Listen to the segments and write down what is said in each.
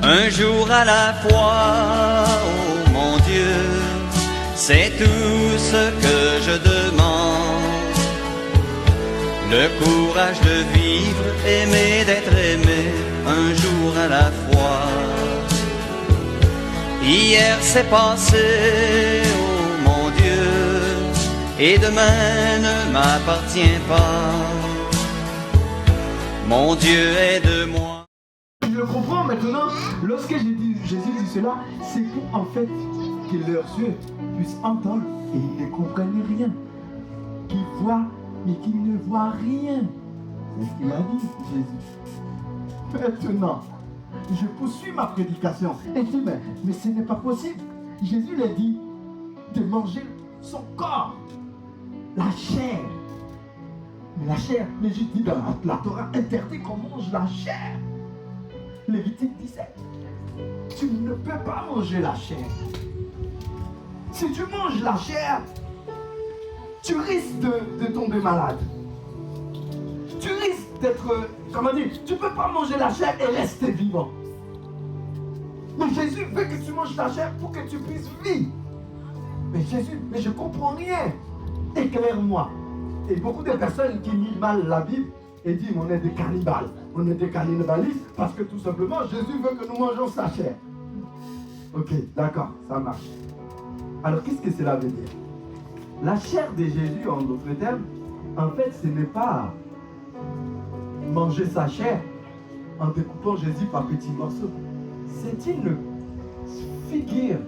un jour à la fois, oh mon Dieu, c'est tout ce que je demande. Le courage de vivre, aimer, d'être aimé, un jour à la fois. Hier c'est passé, oh mon Dieu, et demain ne m'appartient pas. Mon Dieu aide-moi. Je le comprends maintenant. Lorsque Jésus dit cela, c'est pour en fait que leurs yeux puissent entendre et ils ne comprennent rien. Qu'ils voient mais qu'ils ne voient rien. C'est ce qu'il a dit, Jésus. Maintenant, je poursuis ma prédication. Et dit, mais ce n'est pas possible. Jésus lui a dit de manger son corps, la chair. Mais la chair, mais Jésus dit dans la Torah interdit qu'on mange la chair. Lévitique 17. Tu ne peux pas manger la chair. Si tu manges la chair, tu risques de tomber malade. Tu risques d'être, comment dire, tu ne peux pas manger la chair et rester vivant. Mais Jésus veut que tu manges la chair pour que tu puisses vivre. Mais Jésus, mais je ne comprends rien. Éclaire-moi. Et beaucoup de personnes qui lisent mal la Bible et disent on est des cannibales. On est des cannibalistes parce que tout simplement Jésus veut que nous mangeons sa chair. Ok, d'accord, ça marche. Alors qu'est-ce que cela veut dire? La chair de Jésus, en d'autres termes, en fait, ce n'est pas manger sa chair en découpant Jésus par petits morceaux. C'est une figure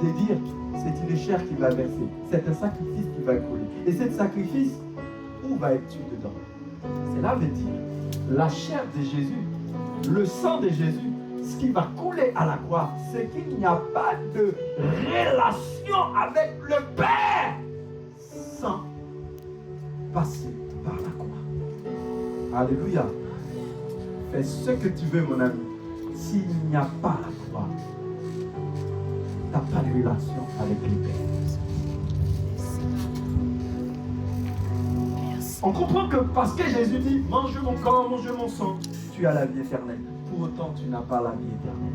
de dire c'est une chair qui va verser. C'est un sacrifice qui va couler. Et ce sacrifice, où va être-tu dedans? Cela veut dire la chair de Jésus, le sang de Jésus, ce qui va couler à la croix, c'est qu'il n'y a pas de relation avec le Père sans passer par la croix. Alléluia. Fais ce que tu veux, mon ami. S'il n'y a pas la croix, tu n'as pas de relation avec le Père. On comprend que parce que Jésus dit mange mon corps, mange mon sang, tu as la vie éternelle. Pour autant, tu n'as pas la vie éternelle.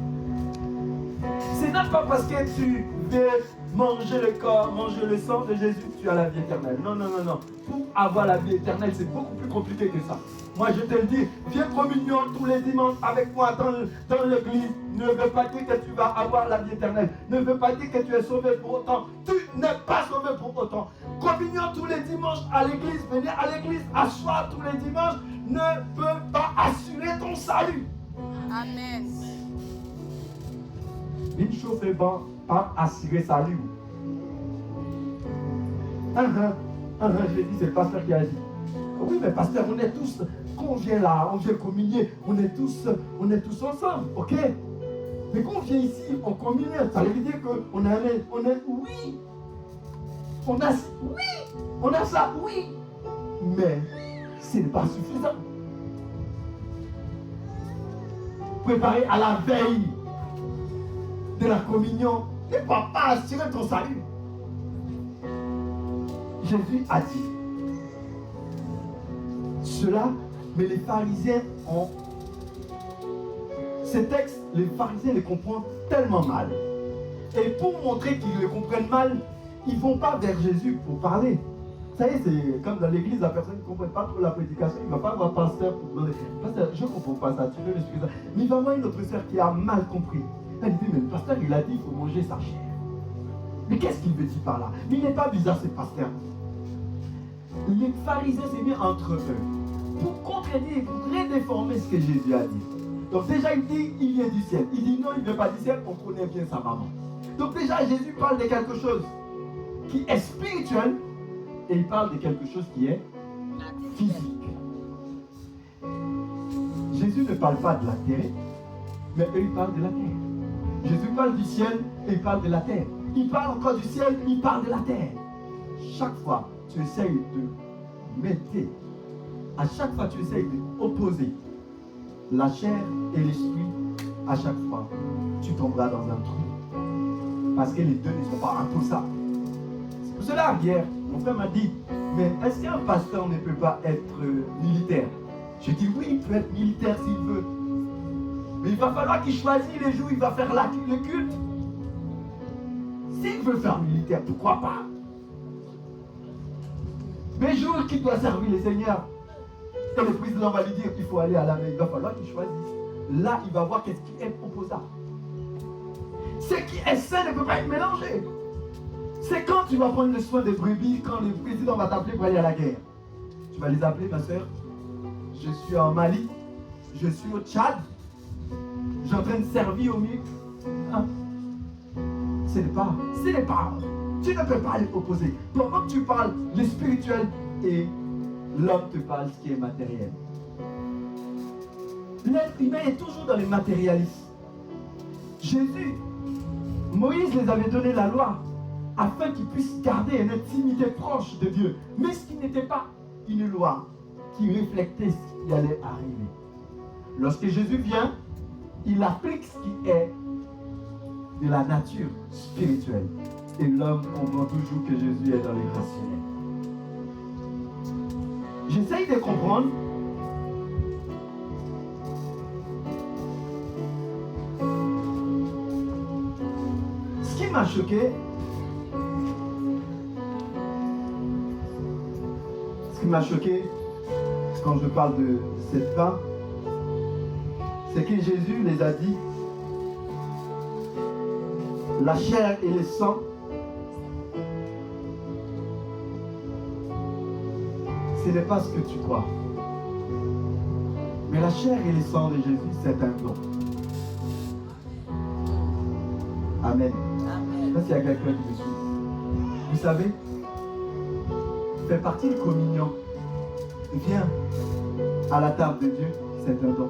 Ce n'est pas parce que tu veux manger le corps, manger le sang de Jésus, tu as la vie éternelle. Non, non, non, non. Pour avoir la vie éternelle, c'est beaucoup plus compliqué que ça. Moi, je te le dis, viens communion tous les dimanches avec moi dans l'église. Ne veut pas dire que tu vas avoir la vie éternelle. Ne veut pas dire que tu es sauvé pour autant. Tu n'es pas sauvé pour autant. Communion tous les dimanches à l'église, venir à l'église, asseoir tous les dimanches, ne peut pas assurer ton salut. Amen. Une chose est bon, pas assurer salut. J'ai dit, c'est le pasteur qui a dit. Oui, mais pasteur, on est tous, quand on vient là, on vient communier, on est tous ensemble, ok? Mais quand on vient ici, on communie, ça veut dire qu'on a, oui, on a ça, oui, mais ce n'est pas suffisant. Préparer à la veille de la communion ne va pas assurer ton salut. Jésus a dit cela, mais les pharisiens ont... Ces textes, les pharisiens les comprennent tellement mal. Et pour montrer qu'ils le comprennent mal, ils ne vont pas vers Jésus pour parler. Ça y est, c'est comme dans l'église, la personne ne comprend pas trop la prédication, il ne va pas voir pasteur pour donner. Pasteur, je ne comprends pas ça, tu veux m'expliquer ça. Mais il va voir une autre sœur qui a mal compris. Elle dit, mais le pasteur, il a dit qu'il faut manger sa chair. Mais qu'est-ce qu'il veut dire par là? Mais il n'est pas bizarre, ce pasteur. Les pharisiens s'est mis entre eux pour contredire, pour redéformer ce que Jésus a dit. Donc déjà, il dit, il vient du ciel. Il dit non, il ne vient pas du ciel, on connaît bien sa maman. Donc déjà, Jésus parle de quelque chose qui est spirituel et il parle de quelque chose qui est physique. Jésus ne parle pas de la terre, mais eux, ils parlent de la terre. Jésus parle du ciel et il parle de la terre. Il parle encore du ciel, il parle de la terre. Chaque fois, tu essayes de mettre, à chaque fois, tu essayes d'opposer la chair et l'esprit. À chaque fois, tu tomberas dans un trou. Parce que les deux ne sont pas imposables. C'est pour cela, hier, mon frère m'a dit, mais est-ce qu'un pasteur ne peut pas être militaire? Je dis oui, il peut être militaire s'il veut. Mais il va falloir qu'il choisisse les jours où il va faire le culte. S'il veut faire militaire, pourquoi pas? Les jours qu'il doit servir les seigneurs, et le président va lui dire qu'il faut aller à la mer, il va falloir qu'il choisisse. Là, il va voir qu'est-ce qui est proposable. Ce qui est sain ne peut pas être mélangé. C'est quand tu vas prendre le soin des brebis, quand le président va t'appeler pour aller à la guerre. Tu vas les appeler, ma soeur. Je suis en Mali, je suis au Tchad, je suis en train de servir au milieu. Hein? Ce n'est pas. Tu ne peux pas les opposer. Pendant que tu parles le spirituel et l'homme te parle ce qui est matériel. L'être humain est toujours dans les matérialistes. Jésus, Moïse les avait donné la loi afin qu'ils puissent garder une intimité proche de Dieu. Mais ce qui n'était pas une loi qui reflétait ce qui allait arriver. Lorsque Jésus vient, il applique ce qui est de la nature spirituelle. Et l'homme comprend toujours que Jésus est dans le rationnel. J'essaye de comprendre. Ce qui m'a choqué, quand je parle de cette femme, c'est que Jésus les a dit, la chair et le sang, ce n'est pas ce que tu crois. Mais la chair et le sang de Jésus, c'est un don. Amen. Je ne sais pas s'il y a quelqu'un qui me suit. Vous savez, faire partie de communion, viens à la table de Dieu, c'est un don.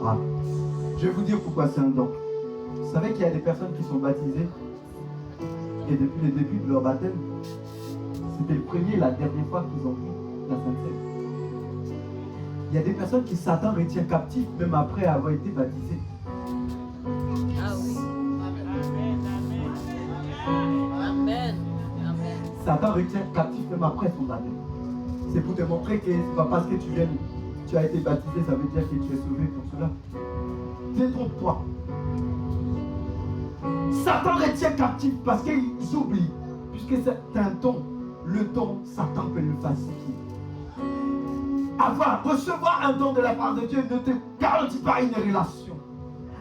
Ah. Je vais vous dire pourquoi c'est un don. Vous savez qu'il y a des personnes qui sont baptisées et depuis le début de leur baptême, c'était le premier et la dernière fois qu'ils ont pris la Sainte Seine. Il y a des personnes qui Satan retient captifs même après avoir été baptisées. Ah oui. Amen. Amen. Satan retient captif même après son baptême. C'est pour te montrer que c'est pas parce que tu as été baptisé, ça veut dire que tu es sauvé pour cela. Détrompe-toi. Satan retient captif parce qu'ils oublient. Puisque c'est un don. Le don, Satan peut le falsifier. Recevoir un don de la part de Dieu ne te garantit pas une relation.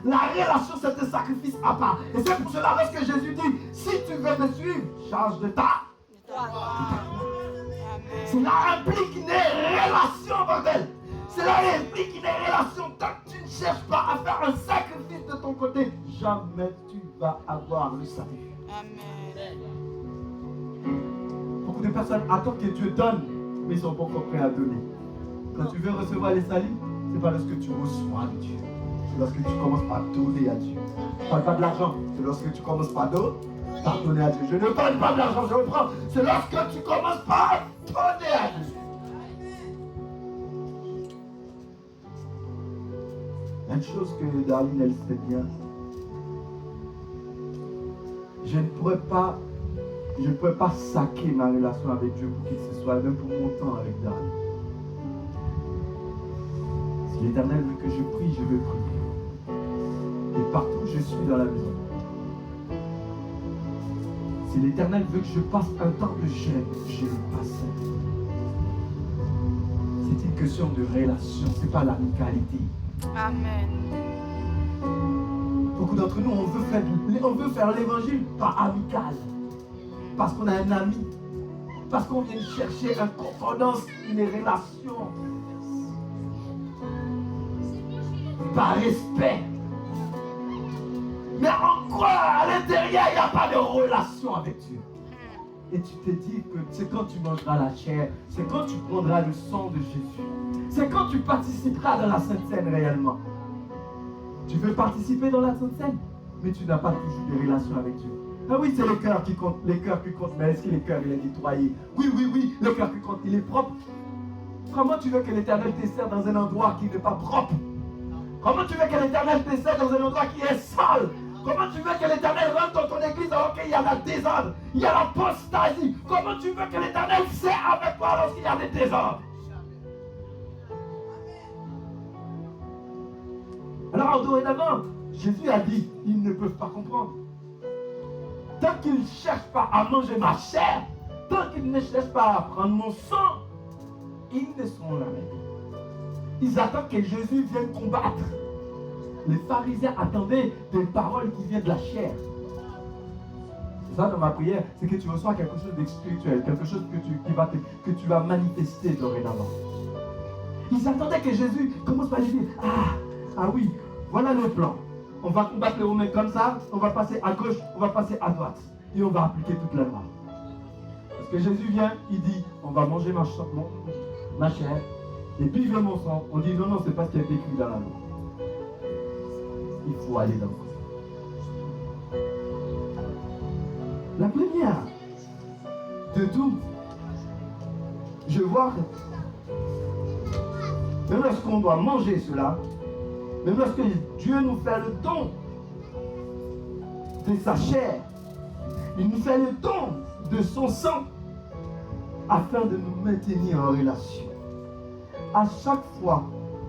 La relation, c'est un sacrifice à part. Et c'est pour cela, lorsque Jésus dit, si tu veux me suivre, charge de ta. Cela implique une relation, bordel. Cela implique une relation. Tant que tu ne cherches pas à faire un sacrifice de ton côté, jamais tu vas avoir le salut. Amen. Beaucoup de personnes attendent que Dieu donne, mais ils ne sont pas encore prêts à donner. Quand tu veux recevoir les saluts, ce n'est pas lorsque tu reçois de Dieu. C'est lorsque tu commences par donner à Dieu. Je ne parle pas de l'argent, c'est lorsque tu commences par donner à Dieu. Je ne parle pas de l'argent, je reprends. C'est lorsque tu commences par donner à Dieu. Une chose que Darlene, elle sait bien, je ne pourrais pas saquer ma relation avec Dieu pour qui que ce soit, même pour mon temps avec Darlene. Si l'Éternel veut que je prie, je vais prier. Et partout où je suis dans la maison. Si l'Éternel veut que je passe un temps de jeûne, je le passerai. C'est une question de relation, ce n'est pas l'amicalité. Amen. Beaucoup d'entre nous, on veut faire l'évangile pas amical. Parce qu'on a un ami. Parce qu'on vient chercher une confidence, une relation. Par respect. Mais en quoi à l'intérieur, il n'y a pas de relation avec Dieu. Et tu te dis que c'est quand tu mangeras la chair, c'est quand tu prendras le sang de Jésus. C'est quand tu participeras dans la Sainte Seine réellement. Tu veux participer dans la Sainte Seine, mais tu n'as pas toujours de relation avec Dieu. Ah oui, c'est le cœur qui compte, mais est-ce que le cœur il est nettoyé? Oui, le cœur qui compte, il est propre. Comment tu veux que l'Éternel te sert dans un endroit qui n'est pas propre? Comment tu veux que l'Éternel te sert dans un endroit qui est sale? Comment tu veux que l'Éternel rentre dans ton église alors qu'il y a la désordre? Il y a l'apostasie. Comment tu veux que l'Éternel sert avec toi lorsqu'il y a des désordres? Alors dorénavant, Jésus a dit, ils ne peuvent pas comprendre. Tant qu'ils ne cherchent pas à manger ma chair, tant qu'ils ne cherchent pas à prendre mon sang, ils ne seront jamais. Ils attendent que Jésus vienne combattre. Les pharisiens attendaient des paroles qui viennent de la chair. C'est ça dans ma prière, c'est que tu reçois quelque chose d'expirituel, quelque chose que tu vas manifester dorénavant. Ils attendaient que Jésus commence par lui dire, ah oui, voilà le plan. On va combattre les Romains comme ça, on va passer à gauche, on va passer à droite. Et on va appliquer toute la loi. Parce que Jésus vient, il dit, on va manger ma chair, et puis vient mon sang. On dit, non, c'est pas ce qui a été écrit dans la loi. Il faut aller dans le sang. La première de tout, je vois, même lorsqu'on doit manger cela, même lorsque Dieu nous fait le don de sa chair, il nous fait le don de son sang afin de nous maintenir en relation. À chaque fois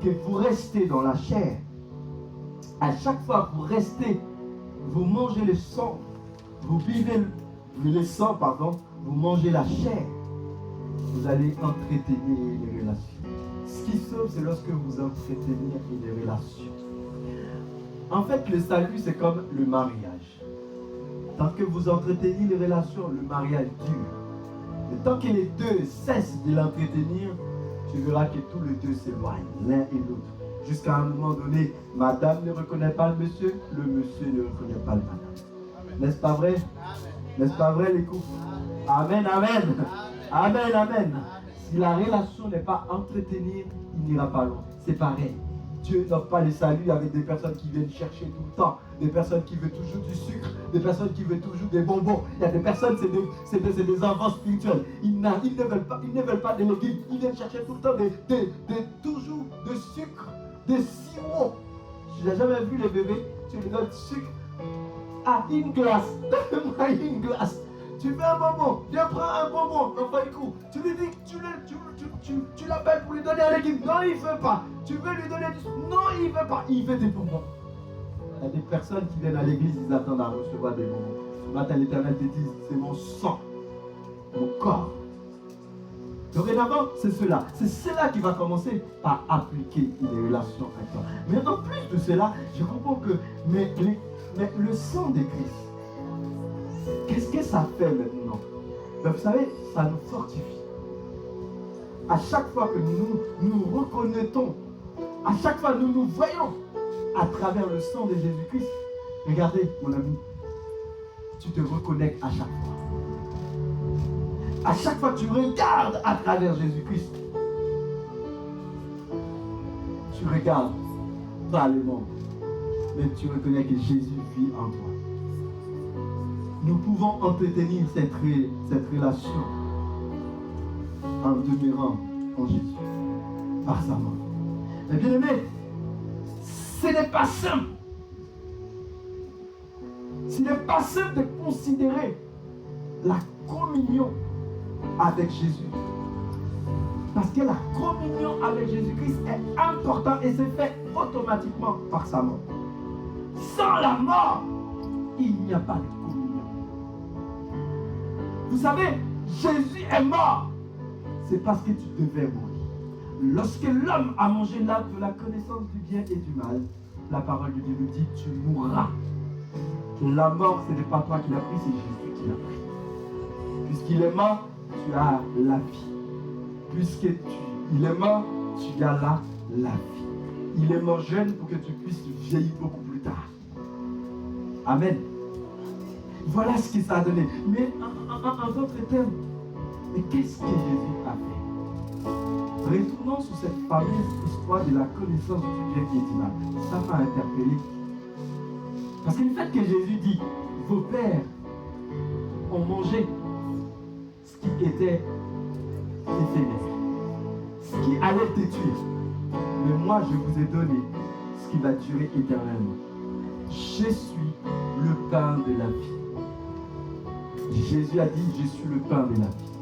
que vous restez dans la chair, à chaque fois que vous restez, vous mangez le sang, vous vivez le sang, vous mangez la chair, vous allez entretenir les relations. Ce qui sauve, c'est lorsque vous entretenez les relations. En fait, le salut, c'est comme le mariage. Tant que vous entretenez les relations, le mariage dure. Mais tant que les deux cessent de l'entretenir, tu verras que tous les deux s'éloignent, l'un et l'autre. Jusqu'à un moment donné, madame ne reconnaît pas le monsieur ne reconnaît pas le madame. N'est-ce pas vrai? N'est-ce pas vrai les couples? Amen, amen. Amen, amen. Si la relation n'est pas entretenue, il n'ira pas loin. C'est pareil. Dieu n'offre pas le salut avec des personnes qui viennent chercher tout le temps, des personnes qui veulent toujours du sucre, des personnes qui veulent toujours des bonbons. Il y a des personnes, c'est des enfants spirituels. Ils ne veulent pas de légumes. Ils viennent chercher tout le temps toujours de sucre, de sirop. Je n'ai jamais vu les bébés, tu lui donnes du sucre. Une glace, donne-moi une glace. Tu veux un bonbon, viens prendre un bonbon, enfin un coup. Tu lui dis, tu l'appelles pour lui donner un légume. Non, il ne veut pas. Tu veux lui donner du sucre. Non, il ne veut pas. Il veut des bonbons. Il y a des personnes qui viennent à l'église, ils attendent à recevoir des bonbons. Ce matin, l'Éternel te dit, c'est mon sang, mon corps. Dorénavant, c'est cela. C'est cela qui va commencer par appliquer les relations avec toi. Mais en plus de cela, je comprends que mais le sang de Christ, qu'est-ce que ça fait maintenant? Ben vous savez, ça nous fortifie. À chaque fois que nous reconnaissons, à chaque fois que nous nous voyons à travers le sang de Jésus-Christ, regardez mon ami, tu te reconnectes à chaque fois. À chaque fois que tu regardes à travers Jésus-Christ, tu regardes pas le monde, mais tu reconnais que Jésus vit en toi. Nous pouvons entretenir cette relation en demeurant en Jésus, par sa mort. Mais bien aimé, ce n'est pas simple. Ce n'est pas simple de considérer la communion avec Jésus. Parce que la communion avec Jésus-Christ est importante et c'est fait automatiquement par sa mort. Sans la mort, il n'y a pas de communion. Vous savez, Jésus est mort. C'est parce que tu devais mourir. Lorsque l'homme a mangé l'arbre de la connaissance du bien et du mal, la parole de Dieu nous dit, tu mourras. La mort, ce n'est pas toi qui l'as pris, c'est Jésus qui l'a pris. Puisqu'il est mort, tu as la vie. Puisqu'il est mort, tu as la vie. Il est mort jeune pour que tu puisses vieillir beaucoup plus tard. Amen. Voilà ce que ça a donné. Mais en d'autres termes, mais qu'est-ce que Jésus a fait? Retournons sur cette fameuse histoire de la connaissance du bien et du mal. Ça m'a interpellé. Parce que le fait que Jésus dit, vos pères ont mangé ce qui était éphémère, ce qui allait te tuer. Mais moi, je vous ai donné ce qui va durer éternellement. Je suis le pain de la vie. Jésus a dit, je suis le pain de la vie.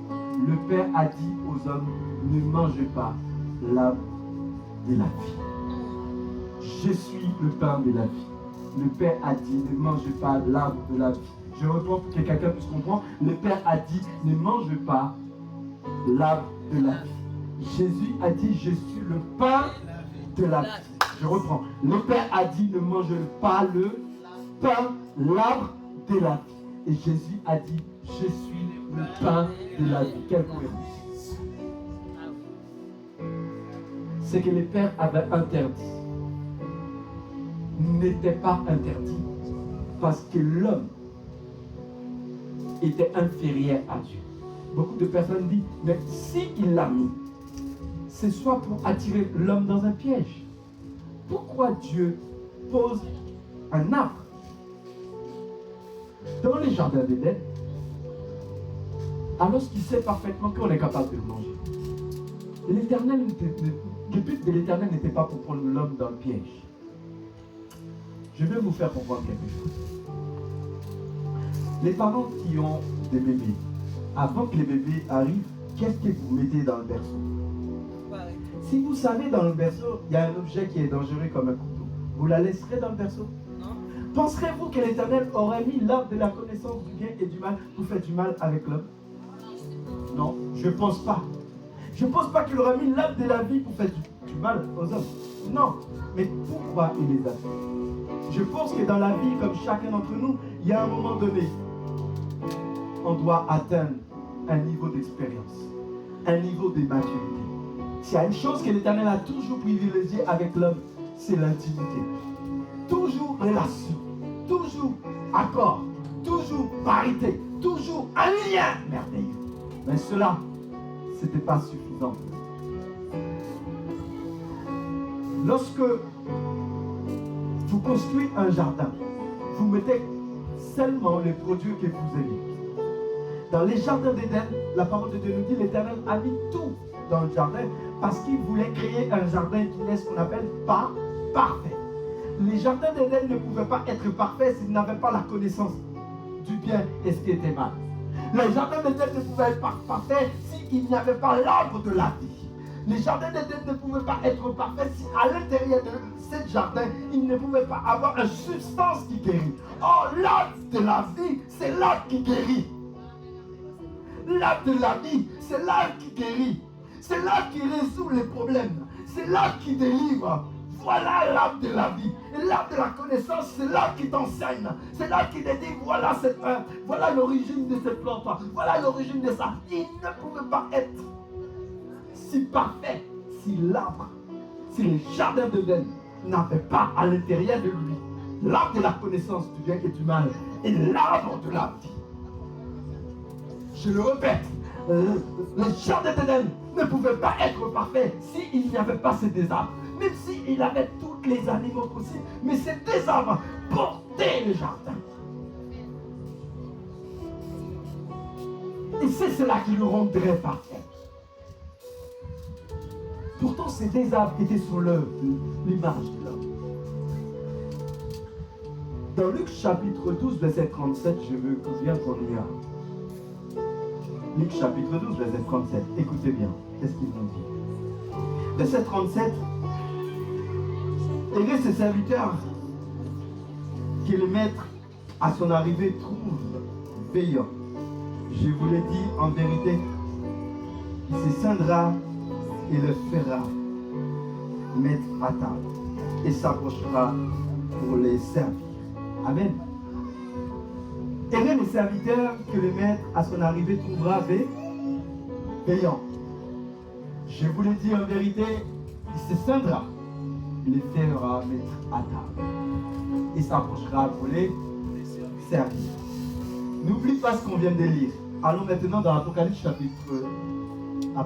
Le Père a dit aux hommes, ne mangez pas l'arbre de la vie. je suis le pain de la vie. Le Père a dit, ne mangez pas l'arbre de la vie. Je reprends pour que quelqu'un puisse comprendre. Le Père a dit, ne mange pas l'arbre de la vie. Jésus a dit, je suis le pain de la vie. Je reprends. Le Père a dit, ne mange pas le pain, l'arbre de la vie. Et Jésus a dit, je suis le pain de la vie. Quelle cohérence. Ce que le Père avait interdit n'était pas interdit parce que l'homme était inférieur à Dieu. Beaucoup de personnes disent, mais si il l'a mis, c'est soit pour attirer l'homme dans un piège. Pourquoi Dieu pose un arbre dans les jardins d'Éden alors qu'il sait parfaitement qu'on est capable de le manger? Le but de l'Éternel n'était pas pour prendre l'homme dans le piège. Je vais vous faire comprendre quelque chose. Les parents qui ont des bébés, avant que les bébés arrivent, qu'est-ce que vous mettez dans le berceau? Si vous savez dans le berceau, il y a un objet qui est dangereux comme un couteau, vous la laisserez dans le berceau? Non. Penserez-vous que l'Éternel aurait mis l'arbre de la connaissance du bien et du mal pour faire du mal avec l'homme? Non, je ne pense pas. Je ne pense pas qu'il aurait mis l'arbre de la vie pour faire du mal aux hommes. Non, mais pourquoi il les a fait? Je pense que dans la vie, comme chacun d'entre nous, il y a un moment donné, on doit atteindre un niveau d'expérience, un niveau de maturité. S'il y a une chose que l'Éternel a toujours privilégiée avec l'homme, c'est l'intimité. Toujours relation, toujours accord, toujours parité, toujours un lien merveilleux. Mais cela, ce n'était pas suffisant. Lorsque vous construisez un jardin, vous mettez seulement les produits que vous aimez. Dans les jardins d'Éden, la parole de Dieu nous dit, l'Éternel a mis tout dans le jardin parce qu'il voulait créer un jardin qui est ce qu'on appelle pas parfait. Les jardins d'Éden ne pouvaient pas être parfaits s'ils n'avaient pas la connaissance du bien et ce qui était mal. Les jardins d'Éden ne pouvaient être parfaits s'il n'y avait pas l'arbre de la vie. Les jardins d'Éden ne pouvaient pas être parfaits si à l'intérieur de ce jardin, il ne pouvait pas avoir une substance qui guérit. Oh, l'arbre de la vie, c'est l'arbre qui guérit. L'arbre de la vie, c'est l'arbre qui guérit. C'est l'arbre qui résout les problèmes. C'est l'arbre qui délivre. Voilà l'arbre de la vie. Et l'arbre de la connaissance, c'est l'arbre qui t'enseigne. C'est l'arbre qui te dit, voilà cette plante, voilà l'origine de cette plante, voilà l'origine de ça. Il ne pouvait pas être si parfait si l'arbre, si le jardin d'Éden n'avait pas à l'intérieur de lui l'arbre de la connaissance du bien et du mal et l'arbre de la vie. Je le répète, le jardin d'Éden ne pouvait pas être parfait s'il n'y avait pas ces deux arbres. Même s'il avait tous les animaux possibles, mais ces deux arbres portaient le jardin. Et c'est cela qui le rendrait parfait. Pourtant, ces deux arbres étaient sur l'œuvre, l'image de l'homme. Dans Luc chapitre 12, verset 37, je veux bien qu'on y aille. Luc chapitre 12, verset 37. Écoutez bien, qu'est-ce qu'ils vont dire? Verset 37. Heureux ces serviteurs que le maître à son arrivée trouve veillant. Je vous l'ai dit en vérité, il se scindra et le fera mettre à table et s'approchera pour les servir. Amen. Heureux les serviteurs que le maître à son arrivée trouvera veillant. Je vous l'ai dit en vérité, il se scindra. Il les fera mettre à table et s'approchera pour les servir. N'oublie pas ce qu'on vient de lire. Allons maintenant dans Apocalypse chapitre 22.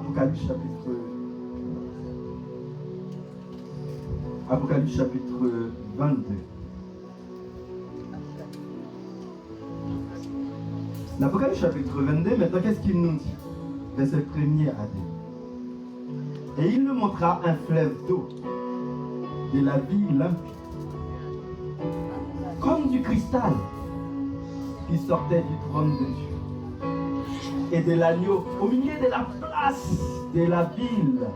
L'Apocalypse chapitre 22, maintenant qu'est-ce qu'il nous dit? Verset 1er à 2. Et il nous montra un fleuve d'eau de la vie limpide, comme du cristal qui sortait du trône de Dieu et de l'agneau au milieu de la place de la ville.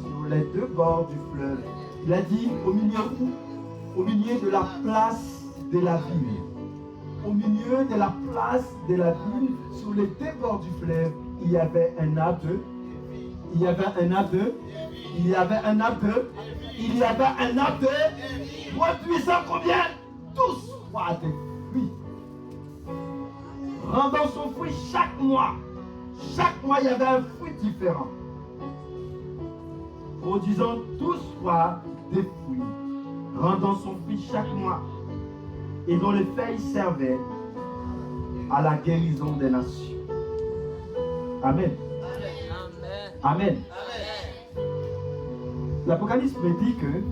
Sur les deux bords du fleuve, Il a dit au milieu de la place de la ville. Au milieu de la place de la ville, sur les deux bords du fleuve, il y avait un arbre. Il y avait un arbre. Il y avait un arbre. Il y avait un arbre. Produisant combien? 12 fois des fruits. Rendant son fruit chaque mois. Chaque mois, il y avait un fruit différent. Produisant 12 fois des fruits. Rendant son fruit chaque mois. Et dont les feuilles servaient à la guérison des nations. Amen. Amen. L'Apocalypse me dit que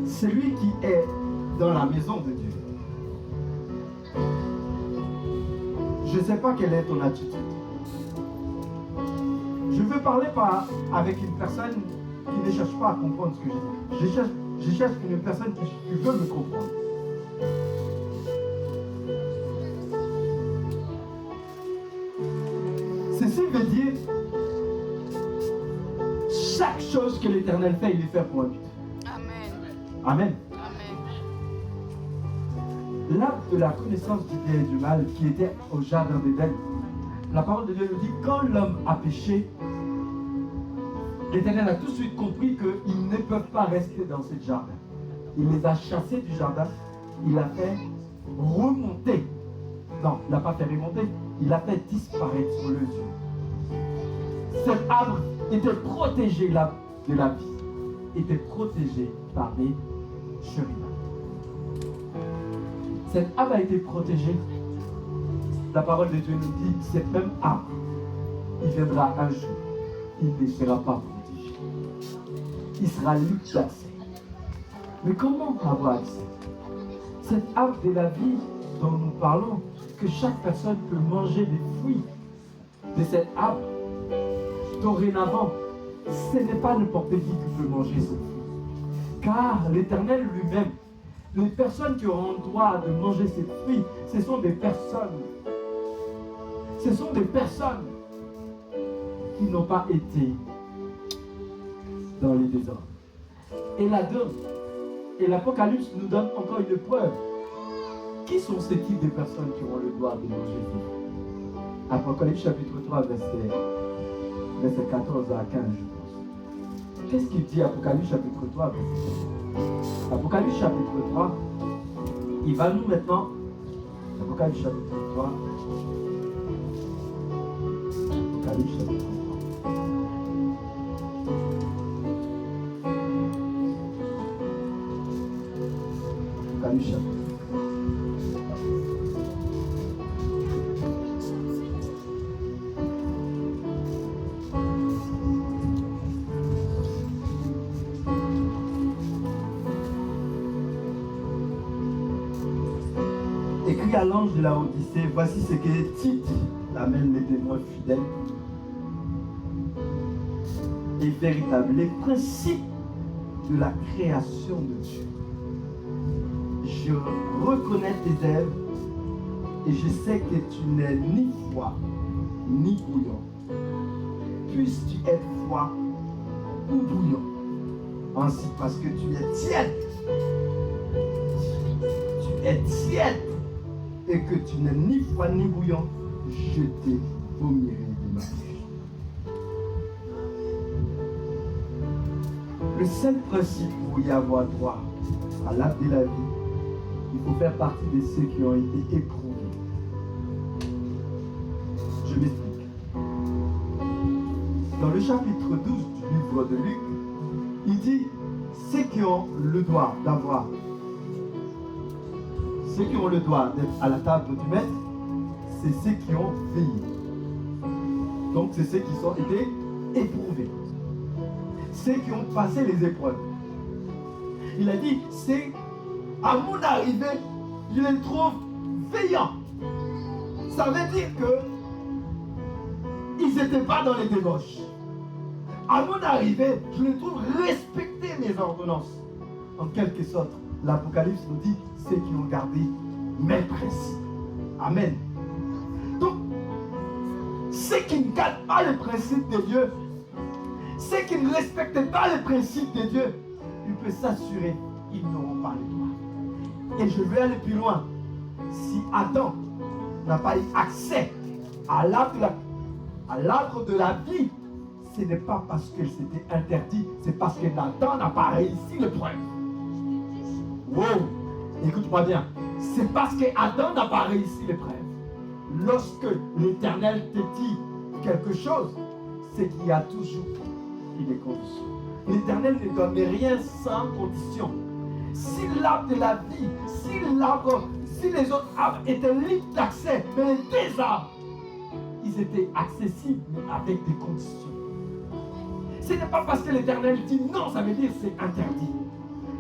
celui qui est dans la maison de Dieu, je ne sais pas quelle est ton attitude. Je veux parler avec une personne qui ne cherche pas à comprendre ce que je dis. Je cherche une personne qui veut me comprendre. Ceci veut dire chaque chose que l'Éternel fait, il le fait pour un but. Amen. Amen. Amen. L'arbre de la connaissance du bien et du mal qui était au jardin d'Éden, la parole de Dieu nous dit quand l'homme a péché, l'Éternel a tout de suite compris qu'ils ne peuvent pas rester dans ce jardin. Il les a chassés du jardin, il a fait remonter. Non, il n'a pas fait remonter, il a fait disparaître sur le yeux. Cet arbre était protégé de la vie, était protégé par des chérubins. Cet arbre a été protégé. La parole de Dieu nous dit, cet même arbre, il viendra un jour, il ne sera pas protégé. Il sera lui placé. Mais comment avoir accès? Cet arbre de la vie dont nous parlons, que chaque personne peut manger des fruits de cet arbre, dorénavant, ce n'est pas n'importe qui peut manger ce fruit. Car l'Éternel lui-même, les personnes qui auront le droit de manger ces fruits, ce sont des personnes. Ce sont des personnes qui n'ont pas été dans les désordres. Et l'Apocalypse nous donne encore une preuve. Qui sont ces types de personnes qui auront le droit de manger ces fruits? Apocalypse chapitre 3, verset 14 à 15, je pense. Qu'est-ce qu'il dit Apocalypse chapitre 3, verset 15? Apocalypse chapitre 3, il va nous maintenant, Apocalypse chapitre 3, Apocalypse chapitre 3. Apocalypse chapitre 3. Écrit à l'ange de la Odyssée, voici ce que Tite, l'amène les témoins fidèles et véritables, les principes de la création de Dieu. Je reconnais tes œuvres et je sais que tu n'es ni froid ni bouillant. Puisses-tu être froid ou bouillant, ainsi parce que tu es tiède. Tu es tiède et que tu n'es ni froid ni bouillant, je te vomirai de ma bouche. Le seul principe pour y avoir droit à l'arbre de la vie, il faut faire partie de ceux qui ont été éprouvés. Je m'explique. Dans le chapitre 12 du livre de Luc, il dit ceux qui ont le droit d'avoir, ceux qui ont le droit d'être à la table du maître, c'est ceux qui ont veillé. Donc c'est ceux qui ont été éprouvés. Ceux qui ont passé les épreuves. Il a dit, c'est à mon arrivée, je les trouve veillants. Ça veut dire que ils n'étaient pas dans les débauches. À mon arrivée, je les trouve respecter mes ordonnances. En quelque sorte, l'Apocalypse nous dit ceux qui ont gardé mes principes. Amen. Donc, ceux qui ne gardent pas les principes de Dieu, Ceux qui ne respectent pas les principes de Dieu, il peut s'assurer qu'ils n'auront pas le droit. Et je vais aller plus loin. Si Adam n'a pas eu accès à l'arbre de la vie, ce n'est pas parce que c'était interdit, c'est parce que Adam n'a pas réussi l'épreuve. Wow, écoute-moi bien. C'est parce que Adam n'a pas réussi l'épreuve. Lorsque l'Éternel te dit quelque chose, c'est qu'il y a toujours des conditions. L'Éternel ne donne rien sans condition. Si l'arbre de la vie, si les autres arbres étaient libres d'accès, mais les deux arbres, ils étaient accessibles, mais avec des conditions. Ce n'est pas parce que l'Éternel dit non, ça veut dire c'est interdit.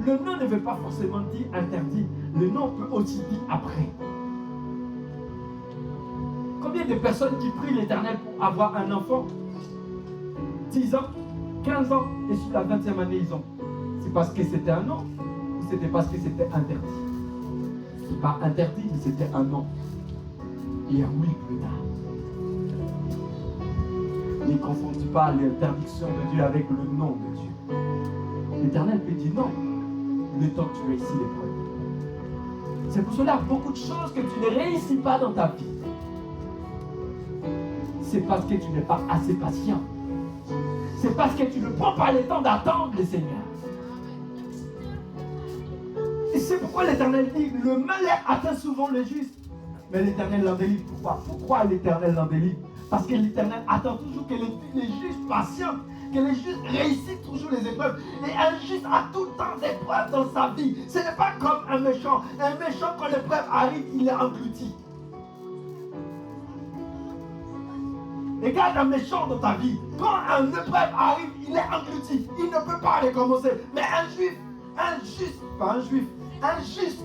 Le non ne veut pas forcément dire interdit. Le non peut aussi dire après. Combien de personnes qui prient l'Éternel pour avoir un enfant 10 ans, 15 ans, et sur la 20e année, ils ont. C'est parce que c'était un non ou c'était parce que c'était interdit? C'est pas interdit, mais c'était un non. Et un oui plus tard. Ne confondez pas l'interdiction de Dieu avec le non de Dieu. L'Éternel peut dire non, le temps que tu réussis l'épreuve. C'est pour cela beaucoup de choses que tu ne réussis pas dans ta vie. C'est parce que tu n'es pas assez patient. C'est parce que tu ne prends pas le temps d'attendre le Seigneur. Et c'est pourquoi l'Éternel dit, le malheur atteint souvent le juste, mais l'Éternel l'en délivre. Pourquoi l'Éternel l'en délivre? Parce que l'Éternel attend toujours que les justes patientent, que les justes réussissent toujours les épreuves. Et un juste a tout le temps d'épreuves dans sa vie. Ce n'est pas comme un méchant. Un méchant, quand l'épreuve arrive, il est englouti. Regarde un méchant dans ta vie. Quand un épreuve arrive, il est englouti. Il ne peut pas recommencer. Mais un juste,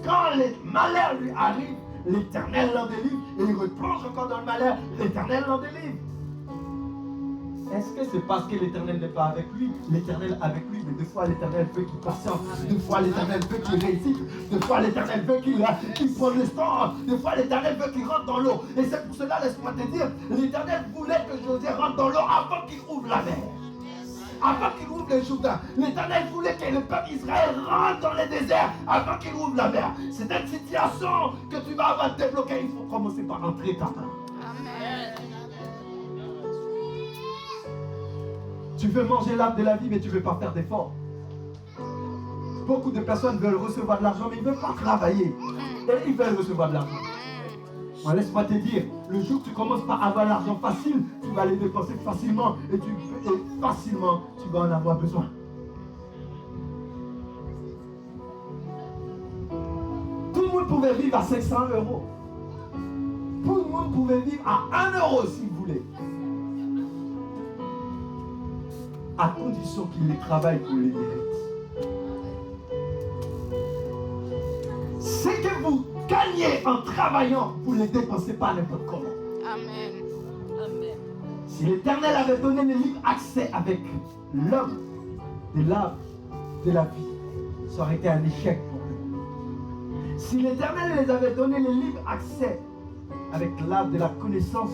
quand le malheur lui arrive, l'Éternel l'en délivre et il replonge encore dans le malheur, l'Éternel l'en délivre. Est-ce que c'est parce que l'Éternel n'est pas avec lui? L'Éternel est avec lui, mais des fois l'Éternel veut qu'il patiente, des fois l'Éternel veut qu'il réussisse, des fois l'Éternel veut qu'il prenne le temps, des fois l'Éternel veut qu'il rentre dans l'eau. Et c'est pour cela, laisse-moi te dire, l'Éternel voulait que Josué rentre dans l'eau avant qu'il ouvre la mer. Avant qu'il ouvre le Jourdain, l'Éternel voulait que le peuple Israël rentre dans le désert avant qu'il ouvre la mer. C'est une situation que tu vas avoir débloquée. Il faut commencer par entrer ta main. Amen. Tu veux manger l'arbre de la vie, mais tu ne veux pas faire d'efforts. Beaucoup de personnes veulent recevoir de l'argent, mais ils ne veulent pas travailler. Et ils veulent recevoir de l'argent. Bon, laisse-moi te dire, le jour que tu commences par avoir l'argent facile, tu vas les dépenser facilement et facilement, tu vas en avoir besoin. Tout le monde pouvait vivre à 500 €. Tout le monde pouvait vivre à 1 € si vous voulez. À condition qu'il les travaille pour les mérites. C'est que vous gagnez en travaillant, vous ne les dépensez pas n'importe comment. Amen. Amen. Si l'Éternel avait donné le libre accès avec l'homme de l'arbre de la vie, ça aurait été un échec pour eux. Si l'Éternel les avait donné le libre accès avec l'arbre de la connaissance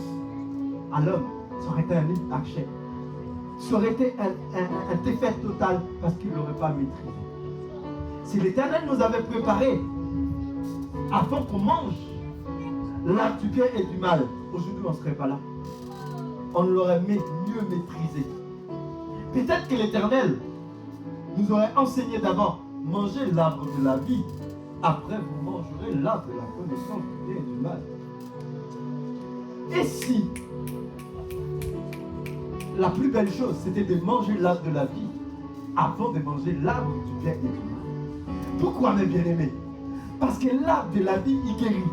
à l'homme, ça aurait été un libre accès. Ça aurait été un défaite total parce qu'il ne l'aurait pas maîtrisé. Si l'Éternel nous avait préparé avant qu'on mange l'arbre du bien et du mal, aujourd'hui on ne serait pas là. On l'aurait mieux maîtrisé. Peut-être que l'Éternel nous aurait enseigné d'abord, mangez l'arbre de la vie, après vous mangerez l'arbre de la connaissance du bien et du mal. Et si la plus belle chose, c'était de manger l'arbre de la vie avant de manger l'arbre du bien et du mal. Pourquoi, mes bien-aimés? Parce que l'arbre de la vie, il guérit.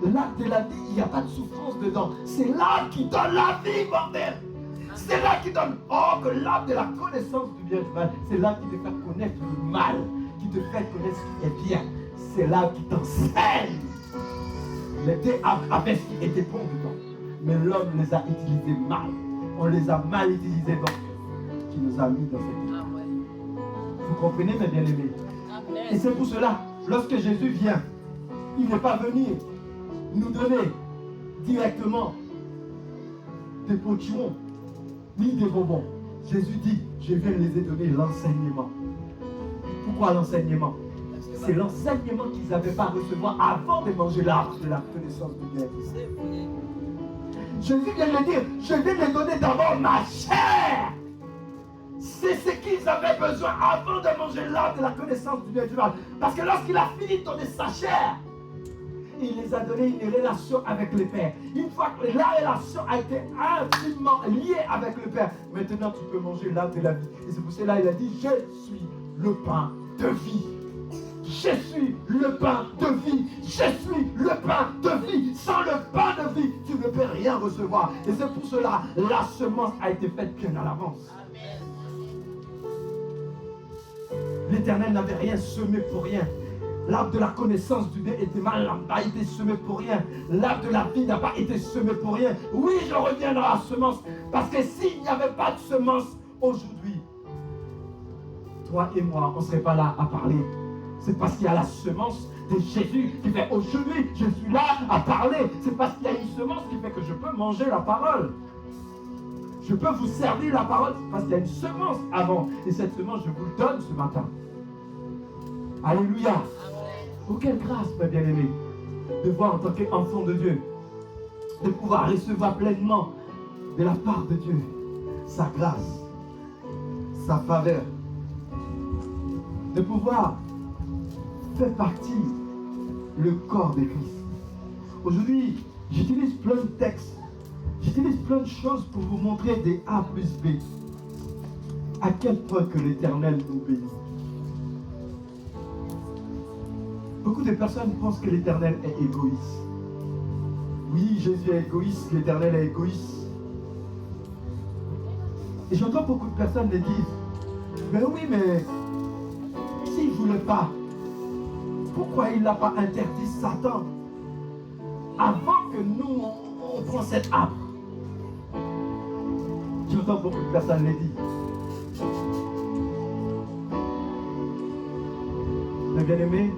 L'arbre de la vie, il n'y a pas de souffrance dedans. C'est l'arbre qui donne la vie, bordel. C'est l'arbre qui donne. Oh, que l'arbre de la connaissance du bien et du mal, c'est l'arbre qui te fait connaître le mal, qui te fait connaître ce qui est bien. C'est l'arbre qui t'enseigne. Les deux arbres avaient ce qui était bon dedans. Mais l'homme les a utilisés mal. On les a mal utilisés, donc, qui nous a mis dans cette état. Vous comprenez, mes bien-aimés? Et c'est pour cela, lorsque Jésus vient, il n'est pas venu nous donner directement des potirons, ni des bonbons. Jésus dit, je viens les donner l'enseignement. Pourquoi l'enseignement? C'est l'enseignement qu'ils n'avaient pas à recevoir avant de manger l'arbre de la connaissance du bien. Jésus vient de dire, je viens de donner d'abord ma chair. C'est ce qu'ils avaient besoin avant de manger l'arbre de la connaissance du bien et du mal. Parce que lorsqu'il a fini de donner sa chair, il les a donné une relation avec le Père. Une fois que la relation a été intimement liée avec le Père, maintenant tu peux manger l'arbre de la vie. Et c'est pour cela qu'il a dit, je suis le pain de vie. Je suis le pain de vie. Je suis le pain de vie. Sans le pain de vie, tu ne peux rien recevoir. Et c'est pour cela la semence a été faite bien à l'avance. L'Éternel n'avait rien semé pour rien. L'arbre de la connaissance du bien et du mal n'a pas été semé pour rien. L'arbre de la vie n'a pas été semé pour rien. Oui, je reviens dans la semence. Parce que s'il n'y avait pas de semence aujourd'hui, toi et moi, on ne serait pas là à parler. C'est parce qu'il y a la semence de Jésus qui fait aujourd'hui, je suis là à parler. C'est parce qu'il y a une semence qui fait que je peux manger la parole. Je peux vous servir la parole parce qu'il y a une semence avant. Et cette semence, je vous le donne ce matin. Alléluia. Oh, quelle grâce, mes bien-aimés, de voir en tant qu'enfant de Dieu, de pouvoir recevoir pleinement de la part de Dieu sa grâce, sa faveur, de pouvoir faire partie le corps de Christ. Aujourd'hui, j'utilise plein de textes, j'utilise plein de choses pour vous montrer des A plus B. À quel point que l'Éternel nous bénit. Beaucoup de personnes pensent que l'Éternel est égoïste. Oui, Jésus est égoïste, l'Éternel est égoïste. Et j'entends beaucoup de personnes me dire, mais oui, mais s'il ne voulait pas, pourquoi il n'a pas interdit Satan avant que nous, on prenne cet arbre? J'entends beaucoup de personnes le dire. Mais bien aimé,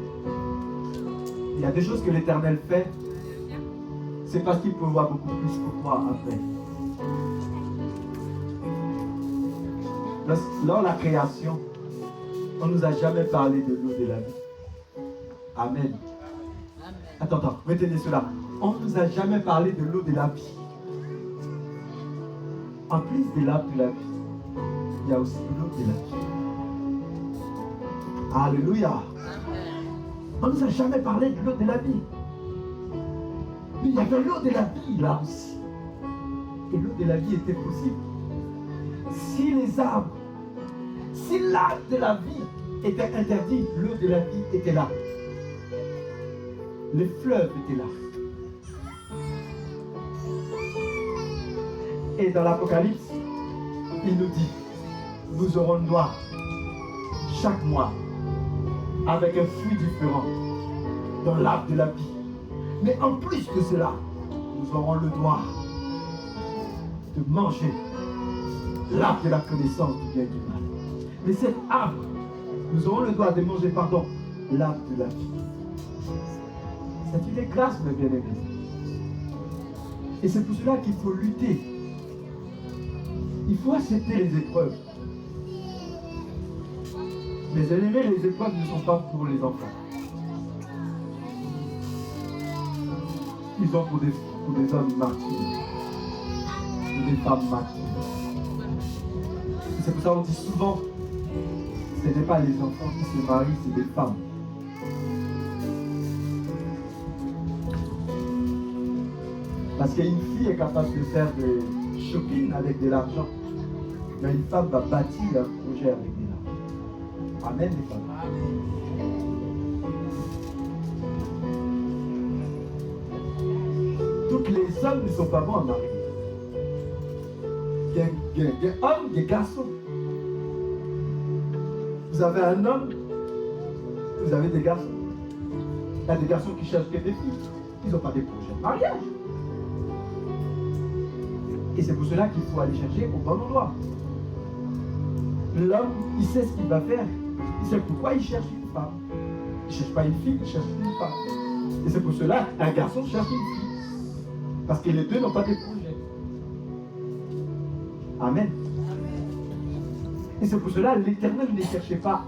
il y a des choses que l'Éternel fait, c'est parce qu'il peut voir beaucoup plus que toi après. Lors de la création, on ne nous a jamais parlé de l'eau de la vie. Amen. Attends, retenez cela. On ne nous a jamais parlé de l'eau de la vie. En plus de l'arbre de la vie, il y a aussi l'eau de la vie. Alléluia. On ne nous a jamais parlé de l'eau de la vie. Mais il y avait l'eau de la vie là aussi. Et l'eau de la vie était possible. Si les arbres, si l'arbre de la vie était interdit, l'eau de la vie était là. Les fleuves étaient là. Et dans l'Apocalypse, il nous dit, nous aurons le droit chaque mois avec un fruit différent dans l'arbre de la vie. Mais en plus de cela, nous aurons le droit de manger l'arbre de la connaissance du bien et du mal. Mais cet arbre, nous aurons le droit de manger, l'arbre de la vie. C'est une grâce, mes bien-aimés. Et c'est pour cela qu'il faut lutter. Il faut accepter les épreuves. Mes bien-aimés, les épreuves ne sont pas pour les enfants. Ils sont pour des hommes martyrs. Pour des femmes martyrs. C'est pour ça qu'on dit souvent, ce n'est pas les enfants qui se marient, c'est des femmes. Parce qu'une fille est capable de faire des shopping avec de l'argent. Mais une femme va bâtir un projet avec de l'argent. Amen, les femmes. Donc les hommes ne sont pas bons à marier. Il y a des hommes, des garçons. Vous avez un homme, vous avez des garçons. Il y a des garçons qui cherchent que des filles. Ils n'ont pas des projets de mariage. Et c'est pour cela qu'il faut aller chercher au bon endroit. L'homme, il sait ce qu'il va faire. Il sait pourquoi il cherche une femme. Il ne cherche pas une fille, il cherche une femme. Et c'est pour cela qu'un garçon cherche une fille. Parce que les deux n'ont pas de projet. Amen. Et c'est pour cela l'Éternel ne cherchait pas